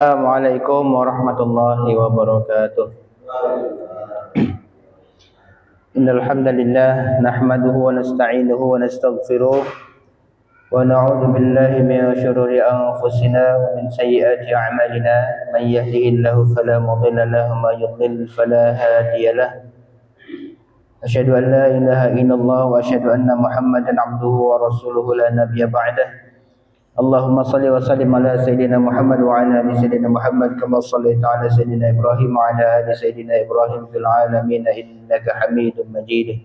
Assalamualaikum warahmatullahi wabarakatuh. Innal hamdalillah nahmaduhu wa nasta'inuhu wa nastaghfiruh wa na'udzu billahi min shururi anfusina wa min sayyiati a'malina. Man yahdihillahu fala mudilla lahu wa may yudlil fala hadiya lahu. Asyhadu an la ilaha illallah wa asyhadu anna Muhammadan 'abduhu wa rasuluhu la nabiyya ba'dahu. Allahumma salli wa sallim ala Sayyidina Muhammad wa ala ali Sayyidina Muhammad kama sallaita ala Sayyidina Ibrahim wa ala ali Sayyidina Ibrahim fil alamin innaka Hamidum Majid.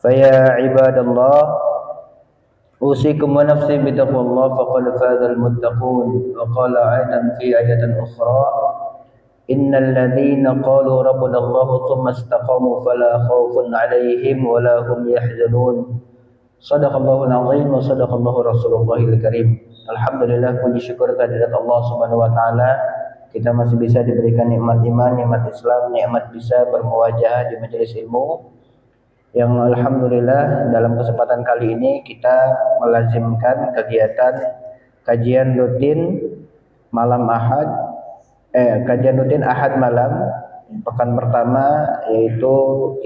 Faya ibadallah, usikum wa nafsi bitaqwallah faqad fazal muttaqun. Wa qala aidan fi ayatin ukhra, innal ladzina qalu rabbuna Allah tsumma istaqamu fala khaufun alaihim wa la hum yahzanun. Shadaqallahul azim wa shadaqallahu rasulullahil karim. Alhamdulillah, puji syukur kehadirat Allah Subhanahu wa taala. Kita masih bisa diberikan nikmat iman, nikmat Islam, nikmat bisa bermuwajahah di majelis ilmu. Yang alhamdulillah dalam kesempatan kali ini kita melazimkan kegiatan kajian rutin malam Ahad kajian rutin Ahad malam pekan pertama, yaitu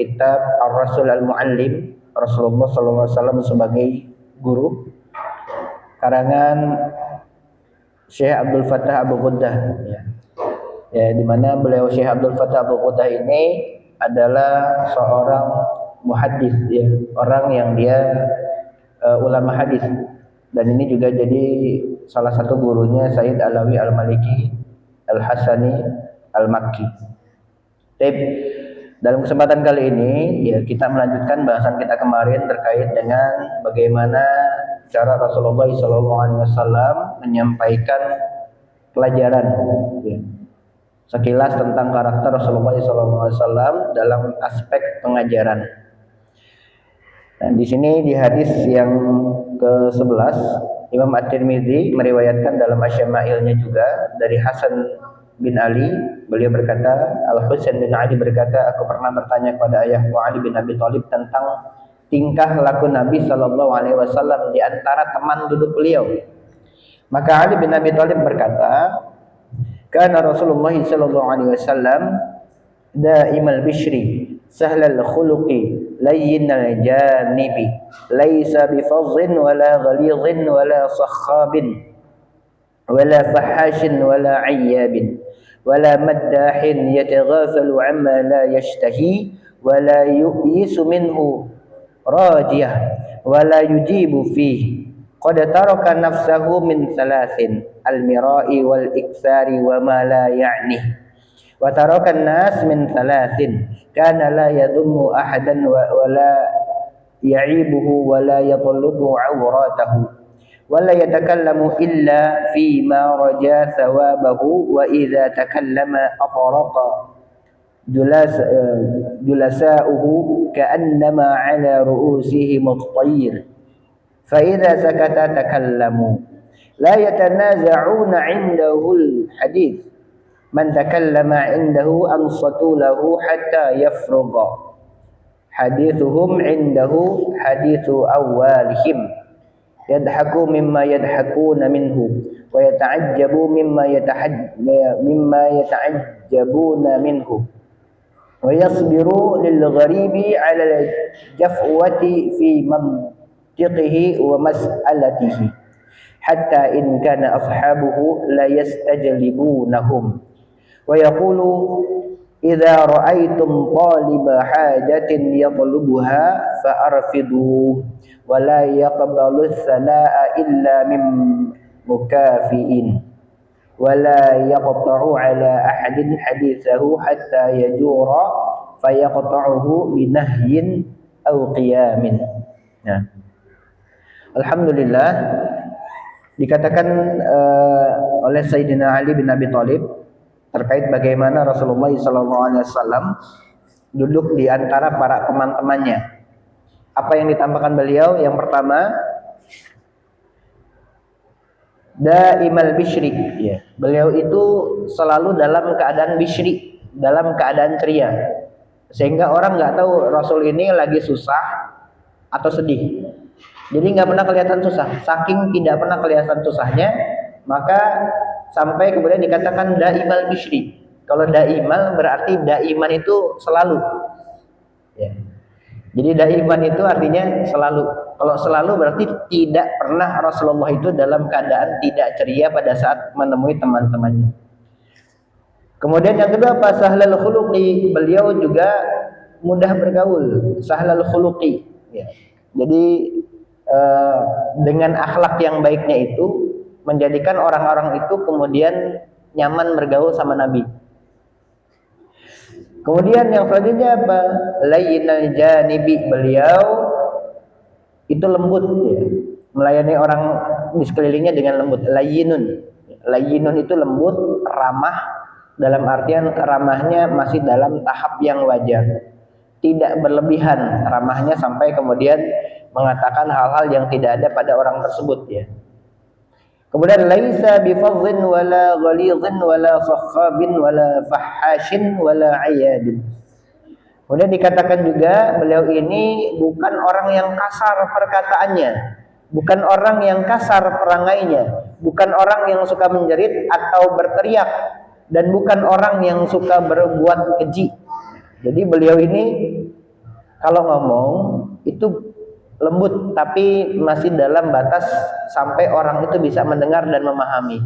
kitab Ar-Rasul Al-Muallim, Rasulullah SAW sebagai guru, karangan Syekh Abdul Fattah Abu Ghuddah, di mana beliau Syekh Abdul Fattah Abu Ghuddah ini adalah seorang muhaddis, orang yang dia ulama hadis, dan ini juga jadi salah satu gurunya Sayyid Alawi Al-Maliki Al-Hasani Al-Makki. Dalam kesempatan kali ini kita melanjutkan bahasan kita kemarin terkait dengan bagaimana cara Rasulullah SAW menyampaikan pelajaran, sekilas tentang karakter Rasulullah SAW dalam aspek pengajaran. Nah, di sini di hadis yang ke-11 Imam At-Tirmidzi meriwayatkan dalam Asyama'ilnya juga dari Hasan bin Ali, beliau berkata, Al-Husain bin Ali berkata, aku pernah bertanya kepada ayahku Ali bin Abi Thalib tentang tingkah laku Nabi Shallallahu Alaihi Wasallam di antara teman duduk beliau. Maka Ali bin Abi Thalib berkata, karena Rasulullah Shallallahu Alaihi Wasallam daimal bishri, sahlal khuluqi, layyinal janibi, laisa bifazzin wala ghalidhin wala sakhabin, wala fahashin wala ayyabin, wala maddahin yataghafalu amma la yashtahi, wala yu'isu minhu rajiyah, wala yujibu fihi. Qad taraka nafsahu min thalathin, al-mira'i wal iktsari wa ma la ya'ni. Wa taraka an-nas min thalathin, kana la yadhummu ahadan wa la ya'ibuhu wa la yatlubu 'awratahu. ولا يتكلم إلا فيما رجا ثوابه وإذا تكلم أطرق جلساؤه كأنما على رؤوسهم الطير فإذا سكت تكلموا لا يتنازعون عنده الحديث من تكلم عنده أنصتوا له حتى يفرغ حديثهم عنده حديث أولهم yadhaku mimma yadhakuna minhu wa yata'ajjabu mimma yata'ajjabuna minhu wa yasbiru lil gharibi 'ala al jafwati fi mantiqihi wa mas'alatihi hatta in kana ashabuhu la yastajlibunahum wa yaqulu idza ra'aytum taliba hajatin yatlubuha fa arfidu wa la yaqbalu sanaa illa min mukafiin wa la yaqta'u ala ahadin hadithahu hatta yajura fa yaqta'uhu bi nahyin aw qiyamin. Nah, alhamdulillah dikatakan oleh Sayyidina Ali bin Abi Thalib terkait bagaimana Rasulullah SAW duduk di antara para teman-temannya. Apa yang ditambahkan beliau? Yang pertama, daimal bishri. Beliau itu selalu dalam keadaan bishri, dalam keadaan ceria, sehingga orang nggak tahu Rasul ini lagi susah atau sedih. Jadi nggak pernah kelihatan susah. Saking tidak pernah kelihatan susahnya, maka sampai kemudian dikatakan daimal bishri. Kalau daimal berarti daiman itu selalu. Ya. Jadi daiman itu artinya selalu. Kalau selalu berarti tidak pernah Rasulullah itu dalam keadaan tidak ceria pada saat menemui teman-temannya. Kemudian yang kedua apa? Sahlal khuluqi. Beliau juga mudah bergaul. Sahlal khuluqi. Ya. Jadi dengan akhlak yang baiknya itu menjadikan orang-orang itu kemudian nyaman bergaul sama Nabi. Kemudian yang selanjutnya apa? Layyinal janibi. Beliau itu lembut, ya. Melayani orang di sekelilingnya dengan lembut. Layyinun itu lembut, ramah, dalam artian ramahnya masih dalam tahap yang wajar, tidak berlebihan ramahnya sampai kemudian mengatakan hal-hal yang tidak ada pada orang tersebut, ya. Kemudian laisa bifadhin wala ghalidhin wala sakhabin wala fahashin wala ayabin. Kemudian dikatakan juga beliau ini bukan orang yang kasar perkataannya, bukan orang yang kasar perangainya, bukan orang yang suka menjerit atau berteriak, dan bukan orang yang suka berbuat keji. Jadi beliau ini kalau ngomong itu lembut tapi masih dalam batas sampai orang itu bisa mendengar dan memahami.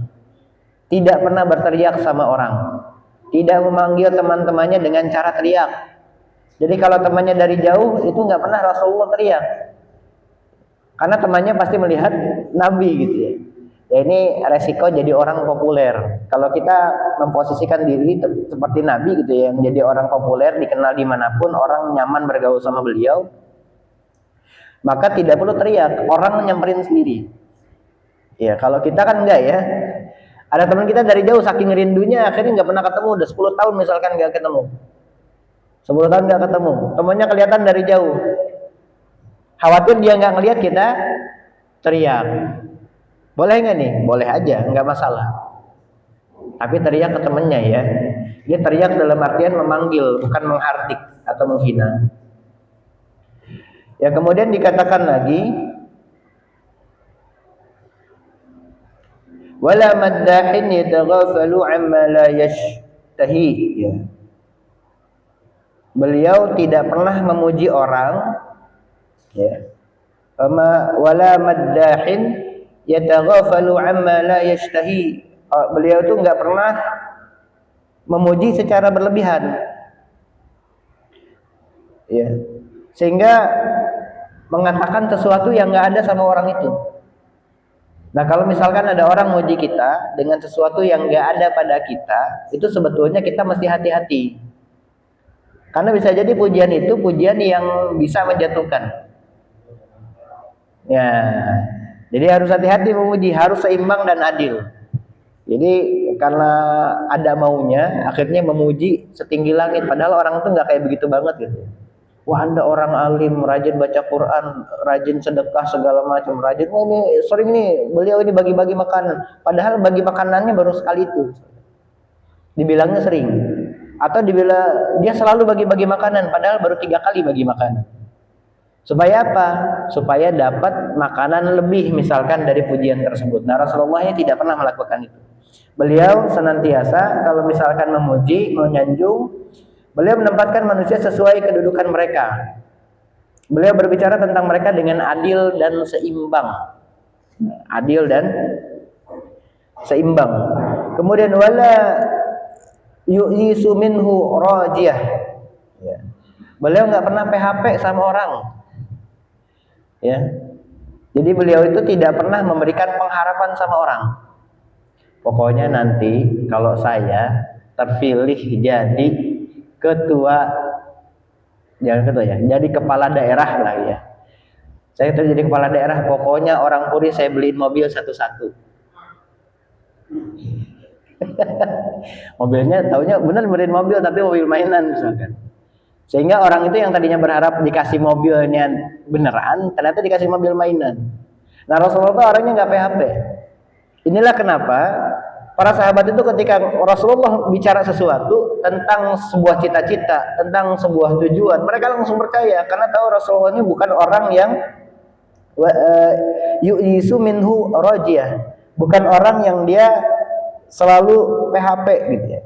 Tidak pernah berteriak sama orang, tidak memanggil teman-temannya dengan cara teriak. Jadi kalau temannya dari jauh itu nggak pernah Rasulullah teriak, karena temannya pasti melihat Nabi gitu, ya. Ya ini resiko jadi orang populer. Kalau kita memposisikan diri seperti Nabi gitu, ya, menjadi orang populer, dikenal dimanapun, orang nyaman bergaul sama beliau, maka tidak perlu teriak, orang nyamperin sendiri. Ya kalau kita kan enggak, ya. Ada teman kita dari jauh saking rindunya akhirnya nggak pernah ketemu, udah 10 tahun misalkan nggak ketemu. 10 tahun nggak ketemu, temannya kelihatan dari jauh. Khawatir dia nggak ngelihat kita teriak. Boleh nggak nih? Boleh aja, nggak masalah. Tapi teriak ke temannya, ya. Dia teriak dalam artian memanggil, bukan menghardik atau menghina. Ya kemudian dikatakan lagi wala maddahin yataghafalu amma la yashtahi, ya. Beliau tidak pernah memuji orang, ya. Wala maddahin yataghafalu amma la yashtahi. Beliau itu enggak pernah memuji secara berlebihan, ya. Sehingga mengatakan sesuatu yang enggak ada sama orang itu. Nah, kalau misalkan ada orang muji kita dengan sesuatu yang enggak ada pada kita, itu sebetulnya kita mesti hati-hati. Karena bisa jadi pujian itu pujian yang bisa menjatuhkan. Ya. Jadi harus hati-hati memuji, harus seimbang dan adil. Jadi karena ada maunya, akhirnya memuji setinggi langit, padahal orang itu nggak kayak begitu banget gitu. Wah, Anda orang alim, rajin baca Quran, rajin sedekah segala macam, rajin. Oh, ini sering nih beliau ini bagi-bagi makanan, padahal bagi makanannya baru sekali itu. Dibilangnya sering, atau dibilang dia selalu bagi-bagi makanan, padahal baru 3 kali bagi makanan. Supaya apa? Supaya dapat makanan lebih misalkan dari pujian tersebut. Nah, Rasulullah tidak pernah melakukan itu. Beliau senantiasa kalau misalkan memuji, menyanjung, beliau menempatkan manusia sesuai kedudukan mereka. Beliau berbicara tentang mereka dengan adil dan seimbang. Adil dan seimbang. Kemudian wala yu'isu minhu rajiyah. Ya. Beliau nggak pernah PHP sama orang. Ya. Jadi beliau itu tidak pernah memberikan pengharapan sama orang. Pokoknya nanti kalau saya terpilih jadi ketua, jangan ketua ya, jadi kepala daerah lah ya. Saya itu jadi kepala daerah, pokoknya orang Puri saya beliin mobil satu-satu. Mobilnya taunya benar beliin mobil tapi mobil mainan misalkan. Sehingga orang itu yang tadinya berharap dikasih mobilnya beneran, ternyata dikasih mobil mainan. Nah, Rasulullah itu orangnya nggak PHP. Inilah kenapa para sahabat itu ketika Rasulullah bicara sesuatu tentang sebuah cita-cita, tentang sebuah tujuan, mereka langsung percaya karena tahu Rasulullah ini bukan orang yang yu'isu minhu rajiyah, bukan orang yang dia selalu PHP gitu ya.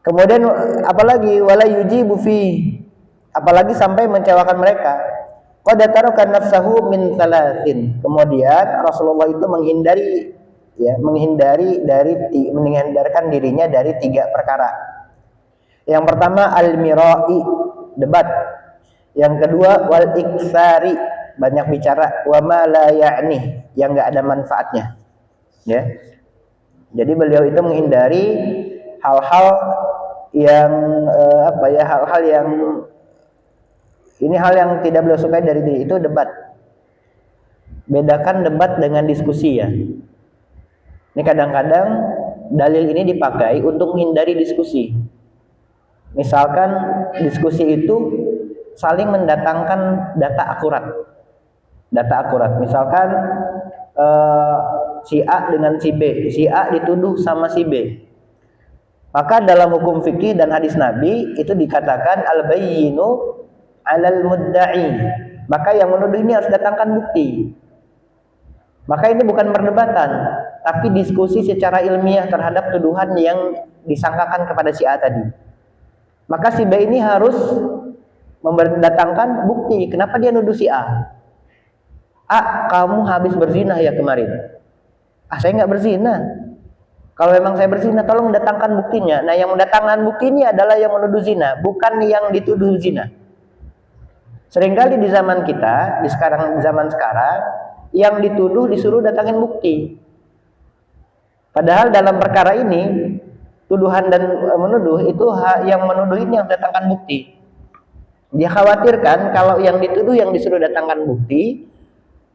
Kemudian apalagi wala yujibu fi, apalagi sampai mengecewakan mereka. Qad tarakan nafsahu min thalathin. Kemudian Rasulullah itu menghindarkan dirinya dari 3 perkara. Yang pertama al-mira'i, debat. Yang kedua wal iksari, banyak bicara, wa ma la ya'ni, yang enggak ada manfaatnya. Ya. Jadi beliau itu menghindari hal-hal yang hal-hal yang hal yang tidak beliau sukai dari diri itu debat. Bedakan debat dengan diskusi ya. Ini kadang-kadang dalil ini dipakai untuk menghindari diskusi. Misalkan diskusi itu saling mendatangkan data akurat. Misalkan si A dengan si B, si A dituduh sama si B. Maka dalam hukum fikih dan hadis Nabi itu dikatakan al-bayyinu 'alal mudda'i. Maka yang menuduh ini harus datangkan bukti. Maka ini bukan perdebatan, tapi diskusi secara ilmiah terhadap tuduhan yang disangkakan kepada si A tadi. Maka si B ini harus mendatangkan bukti. Kenapa dia nuduh si A? A, kamu habis berzina ya kemarin. Saya nggak berzina. Kalau memang saya berzina, tolong datangkan buktinya. Nah, yang mendatangkan bukti ini adalah yang menuduh zina, bukan yang dituduh zina. Seringkali di zaman kita, zaman sekarang, yang dituduh disuruh datangin bukti. Padahal dalam perkara ini, tuduhan dan menuduh itu yang menuduh ini yang datangkan bukti. Dia khawatirkan kalau yang dituduh yang disuruh datangkan bukti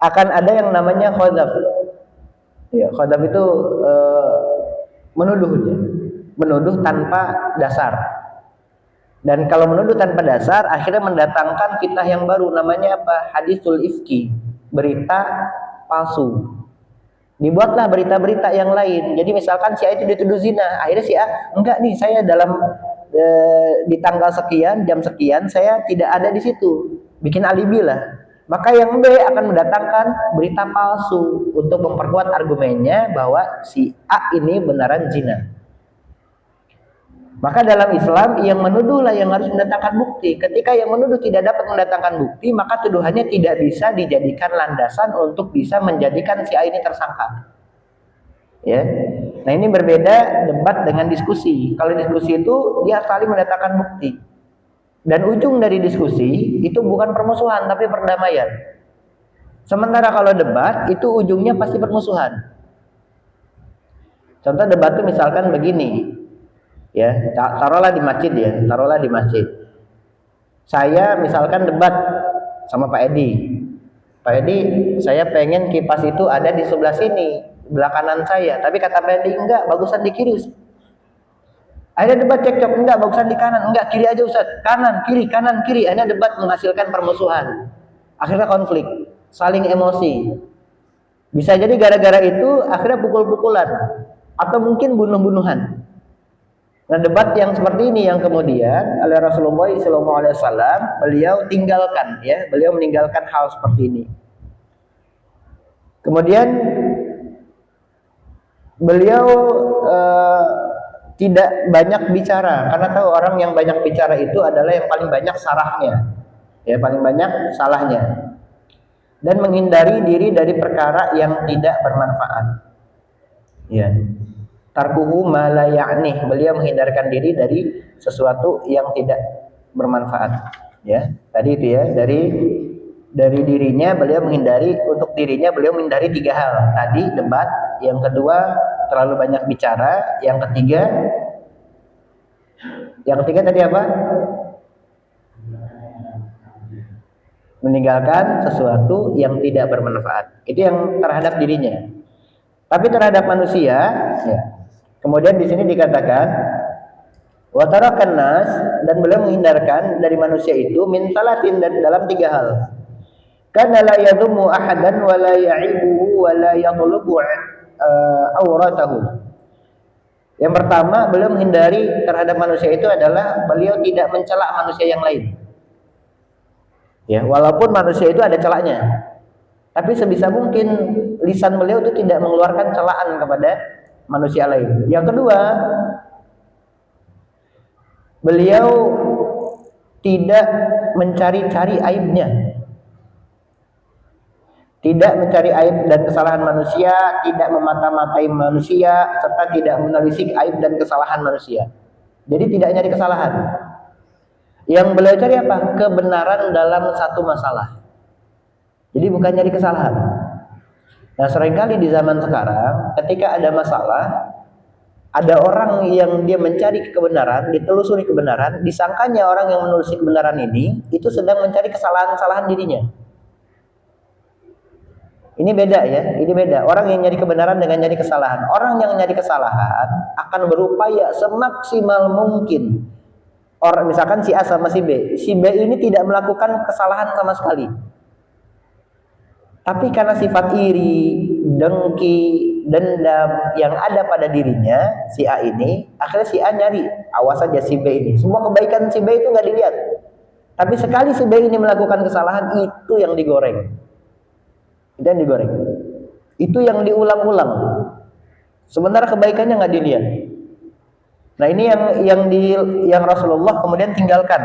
akan ada yang namanya khadaf. Ya, khadaf itu menuduh tanpa dasar. Dan kalau menuduh tanpa dasar akhirnya mendatangkan fitnah yang baru, namanya apa? Hadisul ifki, berita palsu. Dibuatlah berita-berita yang lain. Jadi misalkan si A itu dituduh zina, akhirnya si A, enggak nih, saya di tanggal sekian, jam sekian saya tidak ada di situ. Bikin alibi lah. Maka yang B akan mendatangkan berita palsu untuk memperkuat argumennya bahwa si A ini benaran zina. Maka dalam Islam yang menuduhlah yang harus mendatangkan bukti. Ketika yang menuduh tidak dapat mendatangkan bukti, maka tuduhannya tidak bisa dijadikan landasan untuk bisa menjadikan si A ini tersangka. Ya. Nah, ini berbeda debat dengan diskusi. Kalau diskusi itu dia saling mendatangkan bukti. Dan ujung dari diskusi itu bukan permusuhan tapi perdamaian. Sementara kalau debat itu ujungnya pasti permusuhan. Contoh debat itu misalkan begini. Ya, taruhlah di masjid. Saya misalkan debat sama Pak Edi. Pak Edi, saya pengen kipas itu ada di sebelah sini, sebelah kanan saya. Tapi kata Pak Edi, enggak, bagusan di kiri. Akhirnya debat cekcok, enggak, bagusan di kanan, enggak, kiri aja Ustaz. Kanan, kiri. Akhirnya debat menghasilkan permusuhan. Akhirnya konflik, saling emosi. Bisa jadi gara-gara itu akhirnya pukul-pukulan atau mungkin bunuh-bunuhan. Nah, debat yang seperti ini yang kemudian oleh Rasulullah SAW beliau meninggalkan hal seperti ini. Kemudian beliau tidak banyak bicara karena tahu orang yang banyak bicara itu adalah yang paling banyak paling banyak salahnya, dan menghindari diri dari perkara yang tidak bermanfaat. Ya. Tarkuhu ma la ya'ni, beliau menghindarkan diri dari sesuatu yang tidak bermanfaat. Ya, tadi itu ya, dari dirinya beliau menghindari, untuk dirinya beliau menghindari 3 hal. Tadi debat, yang kedua terlalu banyak bicara, yang ketiga tadi apa? Meninggalkan sesuatu yang tidak bermanfaat. Itu yang terhadap dirinya. Tapi terhadap manusia, ya. Kemudian di sini dikatakan wa tarakan nas, dan beliau menghindarkan dari manusia itu min salatin, dan dalam 3 hal. Kana la yadhummu ahadan wa la ya'ibuhu wa la yatlubu auratahu. Yang pertama, beliau menghindari terhadap manusia itu adalah beliau tidak mencela manusia yang lain. Ya, walaupun manusia itu ada celaknya. Tapi sebisa mungkin lisan beliau itu tidak mengeluarkan celaan kepada manusia lain. Yang kedua, beliau tidak mencari-cari aibnya. Tidak mencari aib dan kesalahan manusia, tidak memata-matai manusia, serta tidak menelisik aib dan kesalahan manusia. Jadi tidak nyari kesalahan. Yang beliau cari apa? Kebenaran dalam satu masalah. Jadi bukan nyari kesalahan. Nah, seringkali di zaman sekarang ketika ada masalah, ada orang yang dia mencari kebenaran, ditelusuri kebenaran, disangkanya orang yang menelusuri kebenaran ini itu sedang mencari kesalahan-kesalahan dirinya. Ini beda ya, ini beda. Orang yang nyari kebenaran dengan nyari kesalahan. Orang yang nyari kesalahan akan berupaya semaksimal mungkin. Orang misalkan si A sama si B. Si B ini tidak melakukan kesalahan sama sekali. Tapi karena sifat iri, dengki, dendam yang ada pada dirinya, si A ini, akhirnya si A nyari, awas saja si B ini. Semua kebaikan si B itu nggak dilihat. Tapi sekali si B ini melakukan kesalahan, itu yang digoreng. Itu yang digoreng. Itu yang diulang-ulang. Sementara kebaikannya nggak dilihat. Nah, ini yang Rasulullah kemudian tinggalkan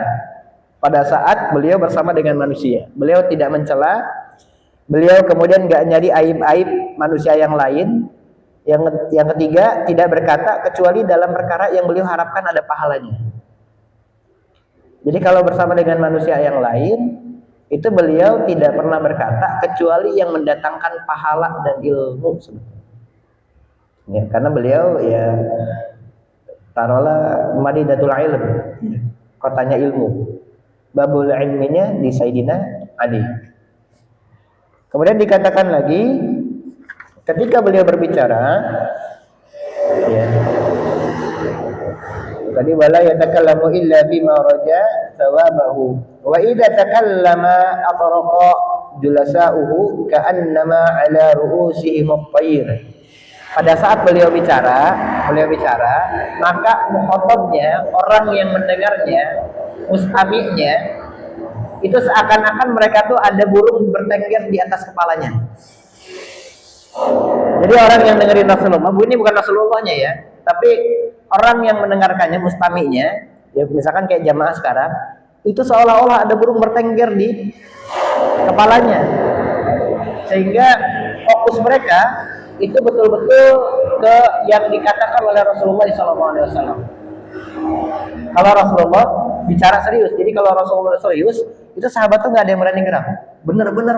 pada saat beliau bersama dengan manusia. Beliau tidak mencela. Beliau kemudian nggak nyari aib-aib manusia yang lain. Yang ketiga, tidak berkata kecuali dalam perkara yang beliau harapkan ada pahalanya. Jadi kalau bersama dengan manusia yang lain, itu beliau tidak pernah berkata kecuali yang mendatangkan pahala dan ilmu sebetulnya. Ya, karena beliau ya taruhlah Madinatul Ilm, kotanya ilmu. Babul ilminya di Sayyidina Ali. Kemudian dikatakan lagi ketika beliau berbicara, ya, tadi wala yatakallamu illa bima raja thawabahu wa idza takallama atraqa julasa'uhu ka'annama ala ru'usihim at-tayr. Pada saat beliau bicara, maka mukhatabnya, orang yang mendengarnya, mustami'nya, itu seakan-akan mereka tuh ada burung bertengger di atas kepalanya. Jadi orang yang dengerin Rasulullah, ini bukan Rasulullahnya ya, tapi orang yang mendengarkannya, mustami'nya, ya misalkan kayak jamaah sekarang, itu seolah-olah ada burung bertengger di kepalanya, sehingga fokus mereka itu betul-betul ke yang dikatakan oleh Rasulullah SAW. Kalau Rasulullah bicara serius, jadi kalau Rasulullah serius, itu sahabat tuh nggak ada yang berani gerak, benar-benar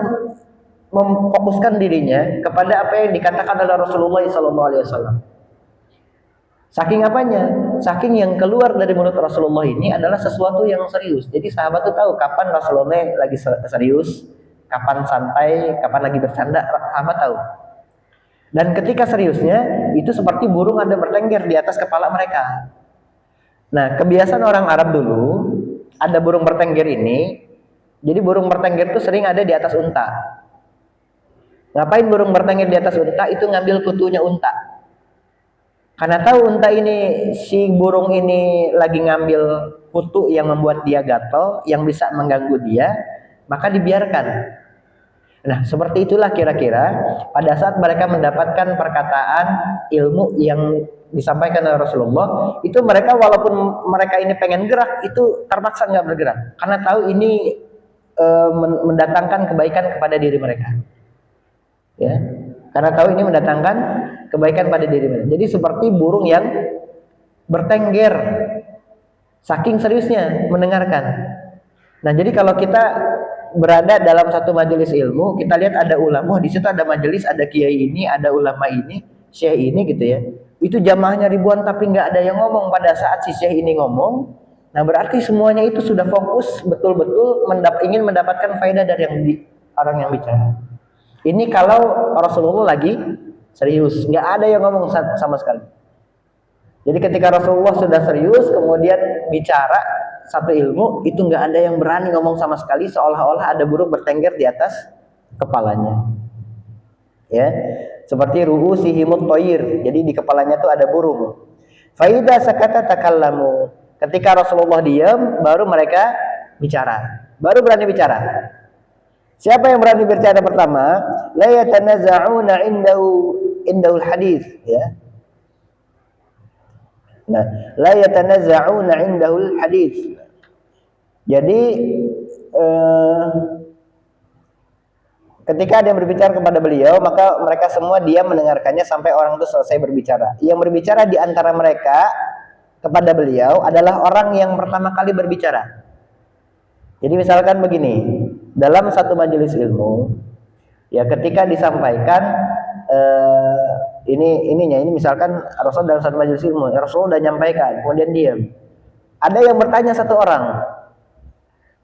memfokuskan dirinya kepada apa yang dikatakan oleh Rasulullah SAW. Saking apanya? Saking yang keluar dari mulut Rasulullah ini adalah sesuatu yang serius. Jadi sahabat tuh tahu kapan Rasulullah lagi serius, kapan santai, kapan lagi bercanda, sahabat tahu. Dan ketika seriusnya, itu seperti burung ada bertengger di atas kepala mereka. Nah, kebiasaan orang Arab dulu, ada burung bertengger ini, jadi burung bertengger itu sering ada di atas unta. Ngapain burung bertengger di atas unta? Itu ngambil kutunya unta. Karena tahu unta ini, si burung ini lagi ngambil kutu yang membuat dia gatal, yang bisa mengganggu dia, maka dibiarkan. Nah, seperti itulah kira-kira pada saat mereka mendapatkan perkataan ilmu yang disampaikan oleh Rasulullah, itu mereka walaupun mereka ini pengen gerak, itu terpaksa nggak bergerak. Karena tahu ini mendatangkan kebaikan kepada diri mereka. Ya, karena tahu ini mendatangkan kebaikan pada diri mereka. Jadi seperti burung yang bertengger, saking seriusnya mendengarkan. Nah, jadi kalau kita berada dalam satu majelis ilmu, kita lihat ada ulama, di situ ada majelis, ada kiai ini, ada ulama ini, syekh ini gitu ya. Itu jamaahnya ribuan tapi nggak ada yang ngomong pada saat si syekh ini ngomong. Nah, berarti semuanya itu sudah fokus betul-betul ingin mendapatkan faedah dari orang yang bicara. Ini kalau Rasulullah lagi serius, nggak ada yang ngomong sama sekali. Jadi ketika Rasulullah sudah serius kemudian bicara satu ilmu, itu nggak ada yang berani ngomong sama sekali, seolah-olah ada burung bertengger di atas kepalanya. Ya, seperti ru'usihimut thair. Jadi di kepalanya tuh ada burung. Faida sakata takallamu. Ketika Rasulullah diam, baru mereka bicara. Baru berani bicara. Siapa yang berani bicara pertama? La yatanaza'una indahul hadis, ya. Nah, la yatanazza'una 'indahul hadits. Jadi ketika ada yang berbicara kepada beliau, maka mereka semua diam mendengarkannya sampai orang itu selesai berbicara. Yang berbicara di antara mereka kepada beliau adalah orang yang pertama kali berbicara. Jadi misalkan begini, dalam satu majelis ilmu, ya ketika disampaikan ini misalkan Rasul dalam satu majelis ilmu, Rasul sudah nyampaikan, kemudian diam. Ada yang bertanya satu orang,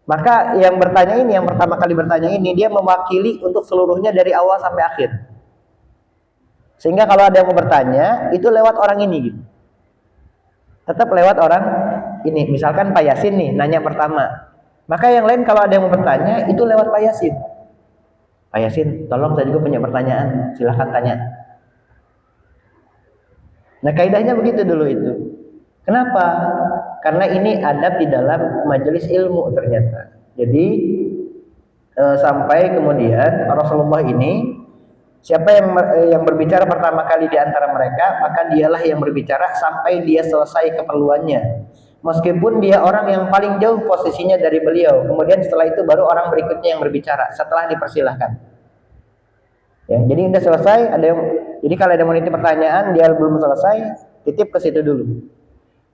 maka yang bertanya ini, yang pertama kali bertanya ini, dia mewakili untuk seluruhnya dari awal sampai akhir. Sehingga kalau ada yang mau bertanya, itu lewat orang ini gitu. Tetap lewat orang ini. Misalkan Pak Yasin nih nanya pertama, maka yang lain kalau ada yang mau bertanya itu lewat Pak Yasin. Pak Yasin, tolong saya juga punya pertanyaan, silahkan tanya. Nah kaidahnya begitu dulu itu. Kenapa? Karena ini adab di dalam majelis ilmu ternyata. Jadi sampai kemudian Rasulullah ini, siapa yang berbicara pertama kali di antara mereka, maka dialah yang berbicara sampai dia selesai keperluannya. Meskipun dia orang yang paling jauh posisinya dari beliau. Kemudian setelah itu baru orang berikutnya yang berbicara setelah dipersilahkan. Ya, jadi udah selesai, jadi kalau ada meniti pertanyaan dia belum selesai, titip ke situ dulu.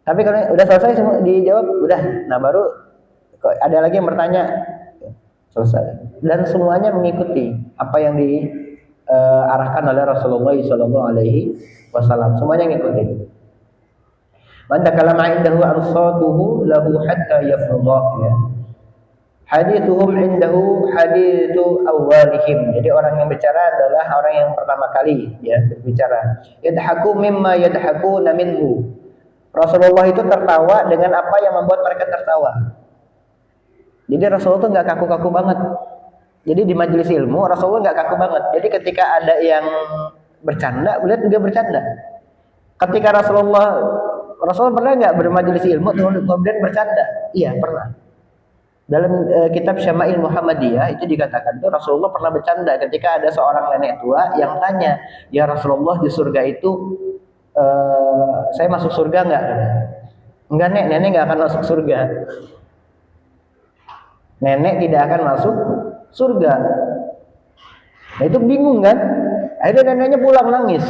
Tapi kalau udah selesai semua dijawab, udah. Nah baru ada lagi yang bertanya, selesai. Dan semuanya mengikuti apa yang diarahkan oleh Rasulullah SAW. Semuanya ngikutin. Man takallama indahu ansatuhu lahu hatta yafrudha. Ya. Hadithuhum indahu hadithu awwalihim. Jadi orang yang bicara adalah orang yang pertama kali ya berbicara. Yadhaku mimma yadhakuna minhu. Rasulullah itu tertawa dengan apa yang membuat mereka tertawa. Jadi Rasulullah itu nggak kaku-kaku banget. Jadi di majelis ilmu Rasulullah nggak kaku banget. Jadi ketika ada yang bercanda, beliau juga bercanda. Ketika Rasulullah pernah nggak bermajelis ilmu kemudian bercanda? Iya pernah. Dalam kitab Syama'il Muhammadiyah itu dikatakan tuh Rasulullah pernah bercanda ketika ada seorang nenek tua yang tanya, ya Rasulullah di surga itu saya masuk surga nggak? Enggak nenek nggak akan masuk surga. Nenek tidak akan masuk surga. Nah itu bingung kan? Akhirnya neneknya pulang nangis,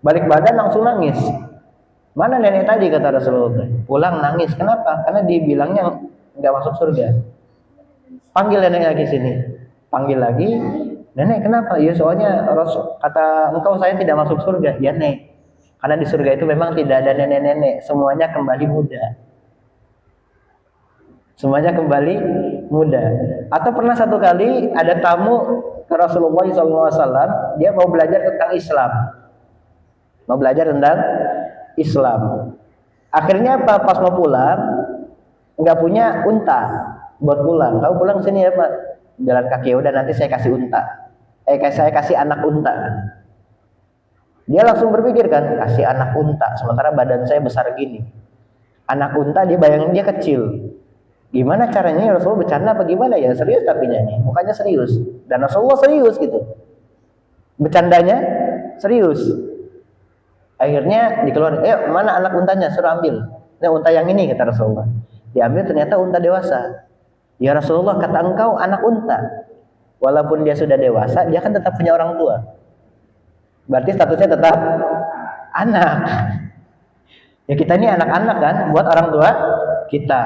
balik badan langsung nangis. Mana nenek tadi kata Rasulullah? Pulang nangis. Kenapa? Karena dibilangnya nggak masuk surga. Panggil nenek lagi sini. Panggil lagi. Nenek kenapa? Ya soalnya kata engkau saya tidak masuk surga. Ya nek. Karena di surga itu memang tidak ada nenek-nenek. Semuanya kembali muda. Semuanya kembali muda. Atau pernah satu kali ada tamu ke Rasulullah SAW. Dia mau belajar tentang Islam. Mau belajar tentang Islam. Akhirnya apa? Pas mau pulang nggak punya unta buat pulang. Kau pulang sini ya Pak, jalan kaki. Udah nanti saya kasih unta. Saya kasih anak unta. Dia langsung berpikir kan, kasih anak unta, sementara badan saya besar gini. Anak unta dia bayangin dia kecil. Gimana caranya? Rasulullah bercanda apa gimana ya? Serius tapi nih, mukanya serius. Dan Rasulullah serius gitu. Bercandanya serius. Akhirnya dikeluarin, mana anak untanya? Suruh ambil. Nah unta yang ini kata Rasulullah. Diambil ternyata unta dewasa. Ya Rasulullah kata engkau anak unta. Walaupun dia sudah dewasa, dia kan tetap punya orang tua. Berarti statusnya tetap anak. Ya kita ini anak-anak kan, buat orang tua kita.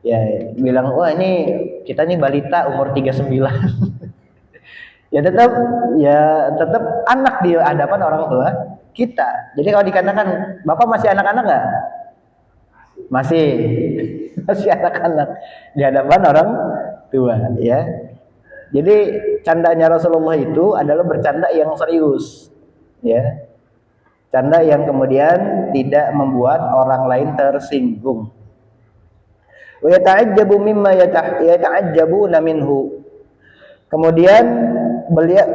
Ya bilang, wah ini kita ini balita umur 39. ya tetap anak di hadapan orang tua kita. Jadi kalau dikatakan, Bapak masih anak-anak nggak? Masih anak-anak di hadapan orang tua ya. Jadi candanya Rasulullah itu adalah bercanda yang serius ya. Canda yang kemudian tidak membuat orang lain tersinggung. Wa yata'ajjabu mimma yata'ajjabuna minhu. Kemudian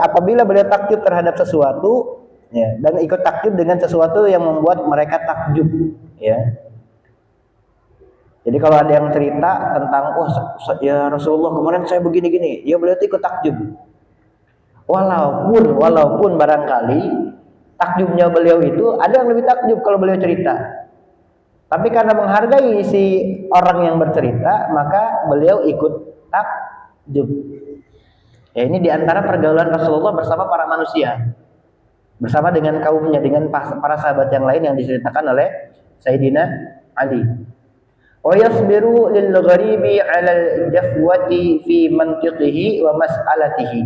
apabila beliau takjub terhadap sesuatu ya, dan ikut takjub dengan sesuatu yang membuat mereka takjub ya. Jadi kalau ada yang cerita tentang, ya Rasulullah kemarin saya begini-gini, ya beliau ikut takjub. Walaupun barangkali takjubnya beliau itu ada yang lebih takjub kalau beliau cerita. Tapi karena menghargai si orang yang bercerita, maka beliau ikut takjub. Ya, ini diantara pergaulan Rasulullah bersama para manusia, bersama dengan kaumnya, dengan para sahabat yang lain yang diceritakan oleh Sayyidina Ali. Wa yasbiru lil gharibi 'ala al-jafwati fi mantiqihi wa mas'alatihi.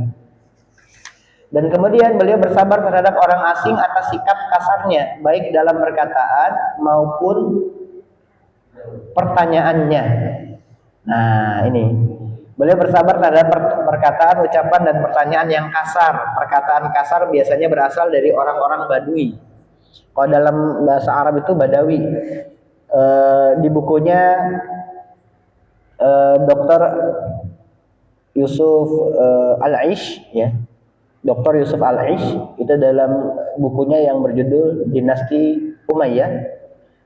Dan kemudian beliau bersabar terhadap orang asing atas sikap kasarnya, baik dalam perkataan maupun pertanyaannya. Nah, ini beliau bersabar terhadap perkataan, ucapan, dan pertanyaan yang kasar. Perkataan kasar biasanya berasal dari orang-orang Badui. Kalau dalam bahasa Arab itu Badawi. Di bukunya Dr. Yusuf Al-Aish, ya, Dr. Yusuf Al-Aish, itu dalam bukunya yang berjudul Dinasti Umayyah.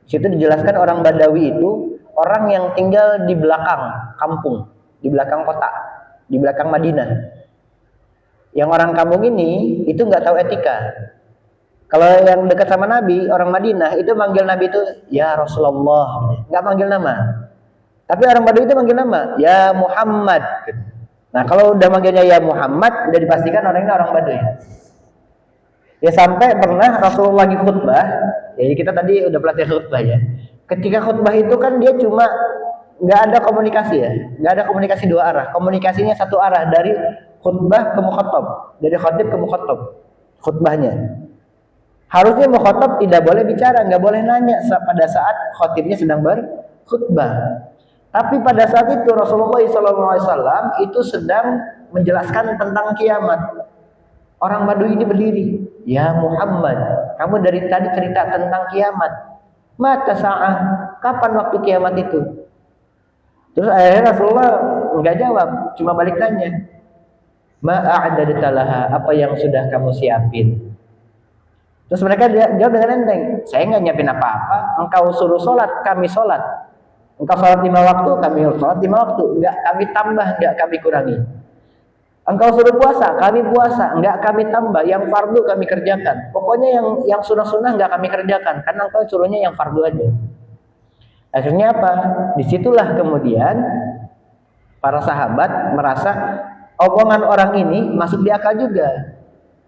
Situ dijelaskan orang Badawi itu orang yang tinggal di belakang kampung, di belakang kota, di belakang Madinah. Yang orang kampung ini itu nggak tahu etika. Kalau yang dekat sama Nabi, orang Madinah itu manggil Nabi itu ya Rasulullah, nggak manggil nama. Tapi orang Badawi itu manggil nama, ya Muhammad. Nah, kalau udah manggilnya ya Muhammad, udah dipastikan orang ini orang Badawi. Ya sampai pernah Rasulullah lagi khutbah, jadi kita tadi udah pelatihan khutbah ya. Ketika khutbah itu kan dia cuma nggak ada komunikasi ya, nggak ada komunikasi dua arah. Komunikasinya satu arah dari khutbah ke mukhatab, dari khatib ke mukhatab, khutbahnya. Harusnya mukhatab tidak boleh bicara, nggak boleh nanya pada saat khatibnya sedang berkhutbah. Tapi pada saat itu Rasulullah SAW itu sedang menjelaskan tentang kiamat. Orang Badui ini berdiri, ya Muhammad, kamu dari tadi cerita tentang kiamat. Mata sa'ah, kapan waktu kiamat itu? Terus akhirnya Rasulullah nggak jawab, cuma balik tanya, ma'a'adadta laha, apa yang sudah kamu siapin? Terus mereka jawab dengan enteng, saya nggak nyiapin apa-apa. Engkau suruh sholat, kami sholat. Engkau sholat 5 waktu, kami sholat 5 waktu. Nggak kami tambah, nggak kami kurangi. Engkau suruh puasa, kami puasa, nggak kami tambah. Yang fardu kami kerjakan. Pokoknya yang sunnah-sunnah nggak kami kerjakan, karena engkau suruhnya yang fardu aja. Akhirnya apa? Disitulah kemudian para sahabat merasa omongan orang ini masuk di akal juga.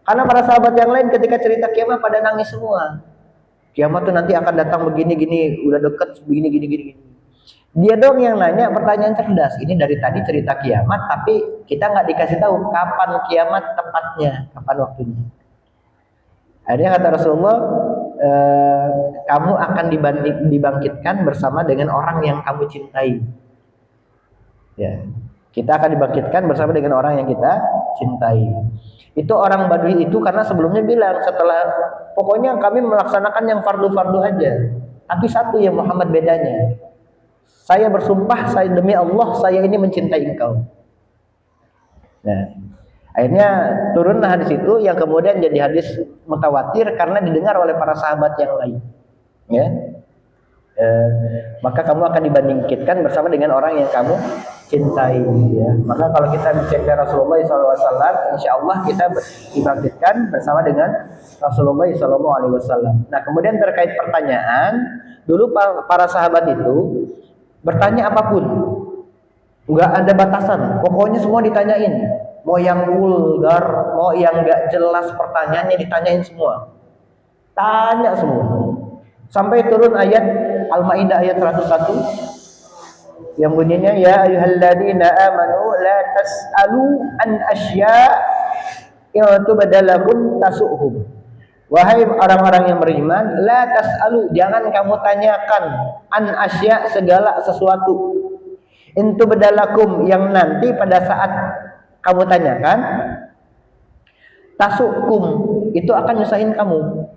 Karena para sahabat yang lain ketika cerita kiamat pada nangis semua. Kiamat tuh nanti akan datang begini-gini, udah deket begini-gini. Dia dong yang nanya pertanyaan cerdas. Ini dari tadi cerita kiamat, tapi kita nggak dikasih tahu kapan kiamat tepatnya, kapan waktunya. Akhirnya kata Rasulullah, kamu akan dibangkitkan bersama dengan orang yang kamu cintai. Ya, kita akan dibangkitkan bersama dengan orang yang kita cintai. Itu orang Badui itu karena sebelumnya bilang setelah pokoknya kami melaksanakan yang fardu-fardu aja. Tapi satu ya Muhammad bedanya. Saya bersumpah, saya demi Allah saya ini mencintai engkau. Nah, akhirnya turunlah hadis itu yang kemudian jadi hadis mutawatir karena didengar oleh para sahabat yang lain. Ya. Maka kamu akan dibandingkan bersama dengan orang yang kamu cintai, ya. Maka kalau kita bicara Rasulullah SAW, insya Allah kita dibangkitkan bersama dengan Rasulullah SAW. Nah, kemudian terkait pertanyaan, dulu para sahabat itu bertanya apapun, nggak ada batasan, pokoknya semua ditanyain, mau yang vulgar, mau yang nggak jelas pertanyaannya ditanyain semua, tanya semua, sampai turun ayat Al-Maidah ayat 101 yang bunyinya ya ayyuhalladzina amanu la tas'alu an asya' in tubdalakum tasu'hum. Wahai orang-orang yang beriman, la tas'alu, jangan kamu tanyakan an asya' segala sesuatu. In tubdalakum, yang nanti pada saat kamu tanyakan tasu'kum, itu akan nyusahin kamu.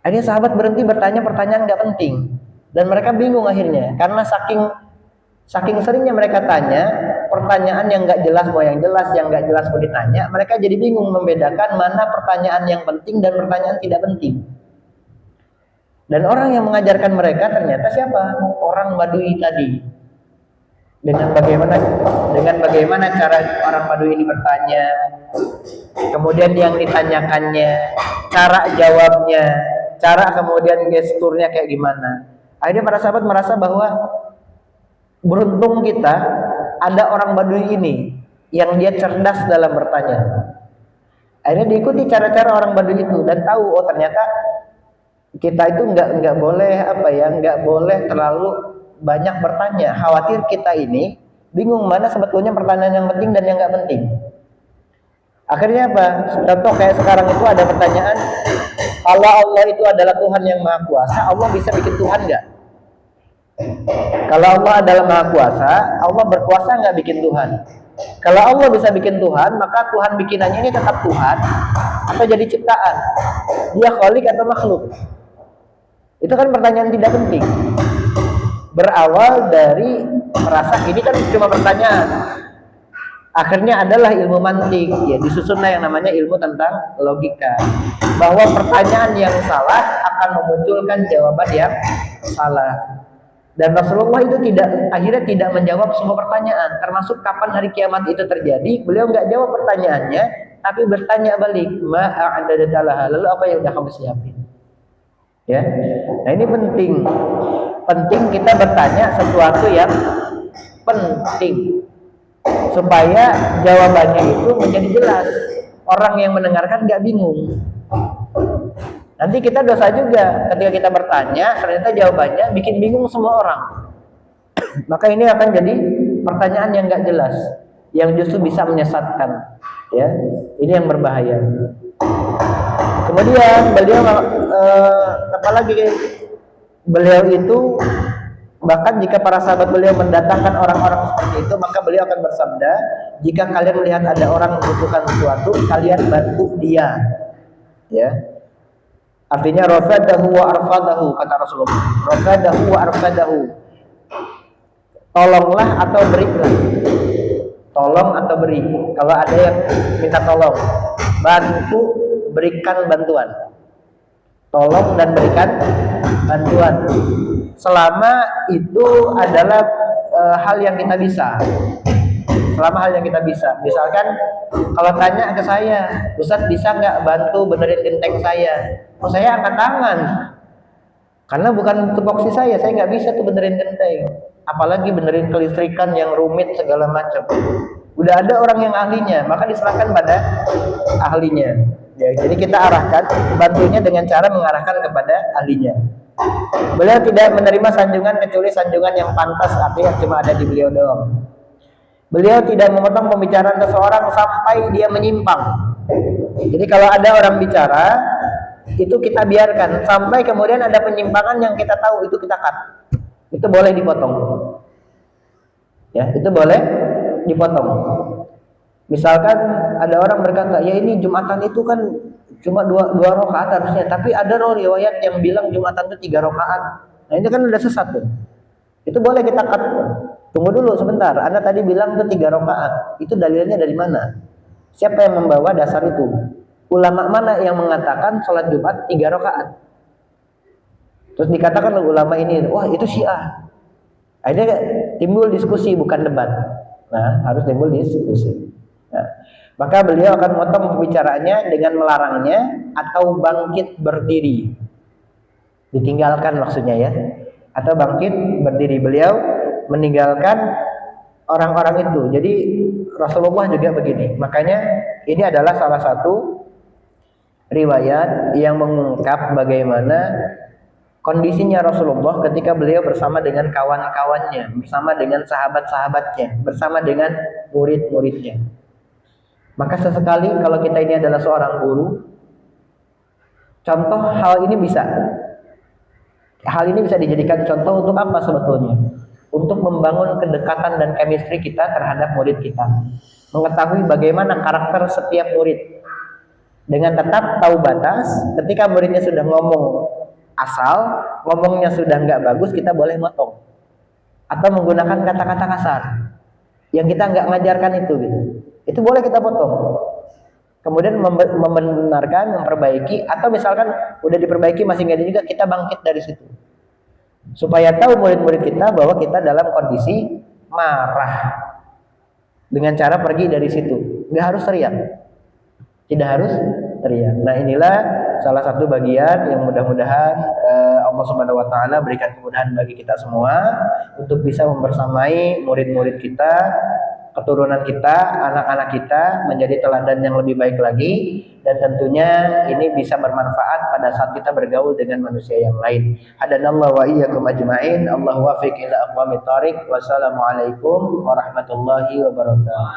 Akhirnya sahabat berhenti bertanya pertanyaan nggak penting. Dan mereka bingung akhirnya, karena saking seringnya mereka tanya pertanyaan yang nggak jelas mau yang jelas mau ditanya, mereka jadi bingung membedakan mana pertanyaan yang penting dan pertanyaan tidak penting. Dan orang yang mengajarkan mereka ternyata siapa? Orang Badui tadi. Dengan bagaimana cara orang Badui ini bertanya, kemudian yang ditanyakannya, cara jawabnya, cara kemudian gesturnya kayak gimana. Akhirnya para sahabat merasa bahwa beruntung kita ada orang Badui ini yang dia cerdas dalam bertanya. Akhirnya diikuti cara-cara orang Badui itu dan tahu, oh ternyata kita itu nggak boleh nggak boleh terlalu banyak bertanya. Khawatir kita ini bingung mana sebetulnya pertanyaan yang penting dan yang nggak penting. Akhirnya apa? Contoh kayak sekarang itu ada pertanyaan, kalau Allah itu adalah Tuhan yang Maha Kuasa, Allah bisa bikin Tuhan nggak? Kalau Allah adalah Maha Kuasa, Allah berkuasa nggak bikin Tuhan? Kalau Allah bisa bikin Tuhan, maka Tuhan bikinannya ini tetap Tuhan atau jadi ciptaan? Dia khalik atau makhluk? Itu kan pertanyaan tidak penting. Berawal dari merasa ini kan cuma pertanyaan. Akhirnya adalah ilmu mantik, ya disusunlah yang namanya ilmu tentang logika. Bahwa pertanyaan yang salah akan memunculkan jawaban yang salah. Dan Rasulullah itu akhirnya tidak menjawab semua pertanyaan, termasuk kapan hari kiamat itu terjadi. Beliau nggak jawab pertanyaannya, tapi bertanya balik, ma'adadatalah, lalu apa yang udah kamu siapin? Ya, nah ini penting kita bertanya sesuatu yang penting supaya jawabannya itu menjadi jelas, orang yang mendengarkan nggak bingung. Nanti kita dosa juga ketika kita bertanya ternyata jawabannya bikin bingung semua orang. Maka ini akan jadi pertanyaan yang nggak jelas, yang justru bisa menyesatkan. Ya, ini yang berbahaya. Kemudian apalagi beliau itu bahkan jika para sahabat beliau mendatangkan orang-orang seperti itu, maka beliau akan bersabda, jika kalian melihat ada orang membutuhkan sesuatu, kalian bantu dia. Ya. Artinya rafadahu wa arfadahu, kata Rasulullah. Rafadahu wa arfadahu. Tolonglah atau berilah. Tolong atau beri. Kalau ada yang minta tolong, bantu, berikan bantuan. Tolong dan berikan bantuan. Selama itu adalah hal yang kita bisa. Selama hal yang kita bisa. Misalkan kalau tanya ke saya, Ustaz bisa nggak bantu benerin genteng saya? Oh, saya angkat tangan. Karena bukan tupoksi saya nggak bisa tuh benerin genteng. Apalagi benerin kelistrikan yang rumit segala macam. Udah ada orang yang ahlinya, maka diserahkan pada ahlinya. Ya, jadi kita arahkan, bantunya dengan cara mengarahkan kepada ahlinya. Beliau tidak menerima sanjungan kecuali sanjungan yang pantas, artinya cuma ada di beliau doang. Beliau tidak memotong pembicaraan seseorang sampai dia menyimpang. Jadi kalau ada orang bicara, itu kita biarkan sampai kemudian ada penyimpangan yang kita tahu, itu kita cut. Itu boleh dipotong. Ya, itu boleh dipotong. Misalkan ada orang berkata, ya ini Jumatan itu kan cuma dua rakaat harusnya, tapi ada riwayat yang bilang Jumatan itu 3 rakaat. Nah ini kan udah sesat tuh. Itu boleh kita cut. Tunggu dulu sebentar, Anda tadi bilang itu 3 rakaat. Itu dalilnya dari mana? Siapa yang membawa dasar itu? Ulama mana yang mengatakan sholat Jumat 3 rakaat? Terus dikatakan oleh ulama ini, wah itu Syiah. Akhirnya timbul diskusi, bukan debat. Nah, harus timbul diskusi. Nah, maka beliau akan memotong pembicaraannya dengan melarangnya atau bangkit berdiri. Ditinggalkan maksudnya ya. Atau bangkit berdiri. Beliau meninggalkan orang-orang itu. Jadi Rasulullah juga begini. Makanya ini adalah salah satu riwayat yang mengungkap bagaimana kondisinya Rasulullah ketika beliau bersama dengan kawan-kawannya, bersama dengan sahabat-sahabatnya, bersama dengan murid-muridnya. Maka sesekali kalau kita ini adalah seorang guru, contoh hal ini bisa dijadikan contoh untuk apa sebetulnya? Untuk membangun kedekatan dan chemistry kita terhadap murid kita. Mengetahui bagaimana karakter setiap murid. Dengan tetap tahu batas, ketika muridnya sudah ngomong asal, ngomongnya sudah nggak bagus, kita boleh motong. Atau menggunakan kata-kata kasar yang kita nggak ngajarkan itu gitu. Itu boleh kita potong. Kemudian membenarkan, memperbaiki, atau misalkan udah diperbaiki masih nggak ada juga, kita bangkit dari situ. Supaya tahu murid-murid kita bahwa kita dalam kondisi marah. Dengan cara pergi dari situ. Nggak harus teriak. Tidak harus teriak. Nah inilah salah satu bagian yang mudah-mudahan Allah Subhanahu wa taala berikan kemudahan bagi kita semua untuk bisa membersamai murid-murid kita, keturunan kita, anak-anak kita menjadi teladan yang lebih baik lagi, dan tentunya ini bisa bermanfaat pada saat kita bergaul dengan manusia yang lain. Hadanallahu wa iyyakum ajma'in. Allahu wafiq ila aqwamit thariq. Wassalamualaikum warahmatullahi wabarakatuh.